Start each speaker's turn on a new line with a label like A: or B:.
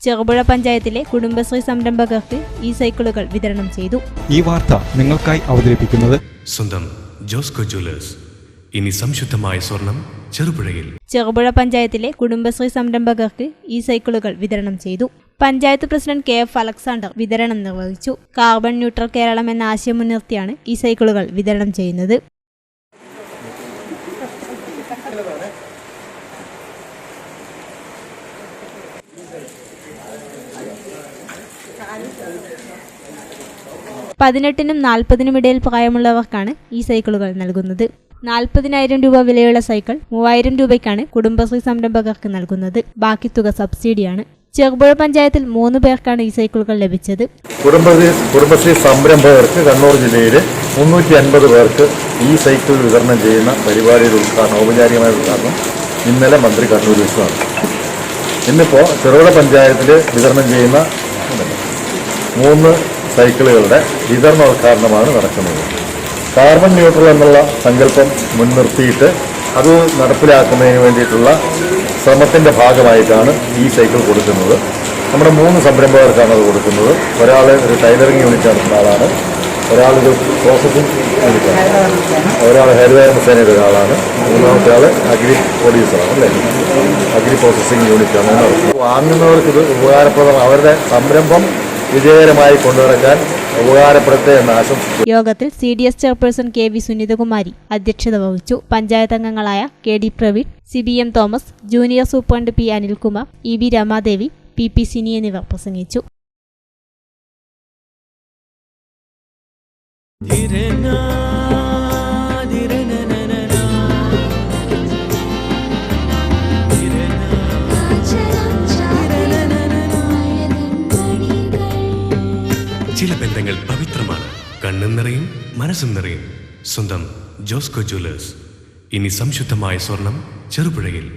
A: ചെറുപുഴ പഞ്ചായത്തിലെ കുടുംബശ്രീ സംരംഭകർക്ക് ഈ സൈക്കിളുകൾ വിതരണം ചെയ്തു.
B: ഈ വാർത്ത നിങ്ങൾക്കായി അവതരിപ്പിക്കുന്നത്
C: സ്വന്തം ജോസ്കോ ജ്വല്ലേഴ്സ്. ഇനി സംശുദ്ധമായ സ്വർണം ചെറുപുഴയിൽ.
A: ചെറുപുഴ പഞ്ചായത്തിലെ കുടുംബശ്രീ സംരംഭകർക്ക് ഈ സൈക്കിളുകൾ വിതരണം ചെയ്തു. പഞ്ചായത്ത് പ്രസിഡന്റ് KF അലക്സാണ്ടർ വിതരണം നിർവഹിച്ചു. കാർബൺ ന്യൂട്രൽ കേരളം എന്ന ആശയം മുൻനിർത്തിയാണ് ഈ സൈക്കിളുകൾ വിതരണം ചെയ്യുന്നത്. പതിനെട്ടിനും 40നും ഇടയിൽ പ്രായമുള്ളവർക്കാണ് ഈ സൈക്കിളുകൾ നൽകുന്നത്. 40,000 രൂപ വിലയുള്ള സൈക്കിൾ 3,000 രൂപയ്ക്കാണ് കുടുംബശ്രീ സംരംഭകർക്ക് നൽകുന്നത്. ബാക്കി തുക സബ്സിഡിയാണ്. ചെറുപുഴ പഞ്ചായത്തിൽ 3 പേർക്കാണ് ഈ സൈക്കിളുകൾ ലഭിച്ചത്.
D: കുടുംബശ്രീ സംരംഭകർക്ക് കണ്ണൂർ ജില്ലയിൽ 350 പേർക്ക് ഈ സൈക്കിൾ വിതരണം ചെയ്യുന്ന പരിപാടിയുടെ ഉദ്ഘാടനം, ഔപചാരികമായ ഉദ്ഘാടനം ഇന്നലെ മന്ത്രി കണ്ണൂർ വെച്ചാണ്. ഇന്നിപ്പോൾ ചെറുപുഴ പഞ്ചായത്തിൽ വിതരണം ചെയ്യുന്ന 3 സൈക്കിളുകളുടെ വിതരണോദ്ഘാടനമാണ് നടക്കുന്നത്. കാർബൺ ന്യൂട്രൽ എന്നുള്ള സങ്കല്പം മുൻനിർത്തിയിട്ട് അത് നടപ്പിലാക്കുന്നതിന് വേണ്ടിയിട്ടുള്ള ശ്രമത്തിൻ്റെ ഭാഗമായിട്ടാണ് ഈ സൈക്കിൾ കൊടുക്കുന്നത്. നമ്മുടെ 3 സംരംഭകർക്കാണ് അത് കൊടുക്കുന്നത്. ഒരാൾ ഒരു ടൈലറിംഗ് യൂണിറ്റ് നടത്തുന്ന ആളാണ്, ഒരാളൊരു പ്രോസസ്സിംഗ് യൂണിറ്റാണ്, ഒരാൾ ഹരിതകർമ്മ സേനയുടെ ഒരാളാണ്, മൂന്നാമത്തെ ആൾ അഗ്രി പ്രൊഡ്യൂസറാണ്, അല്ലേ, അഗ്രി പ്രോസസ്സിംഗ് യൂണിറ്റാണ് നടത്തുന്നത്. വാങ്ങുന്നവർക്ക് ഇത് ഉപകാരപ്രദമാണ്. അവരുടെ സംരംഭം വിജയകരമായി കൊണ്ടുനടക്കാൻ ഉപകാരപ്പെടട്ടെ എന്ന ആശംസിച്ചു.
A: യോഗത്തിൽ CDS ചെയർപേഴ്സൺ KV സുനിതകുമാരി അധ്യക്ഷത വഹിച്ചു. പഞ്ചായത്ത് അംഗങ്ങളായ KD Praveen, CBM Thomas, junior superintendent P Anilkumar, EB Ramadevi, PP Sini എന്നിവർ പ്രസംഗിച്ചു.
C: ചില ബന്ധങ്ങൾ പവിത്രമാണ്. കണ്ണും നിറയും മനസ്സും നിറയും. സ്വന്തം ജോസ്കോ ജ്വല്ലേഴ്സ്. ഇനി സംശുദ്ധമായ സ്വർണം ചെറുപുഴയിൽ.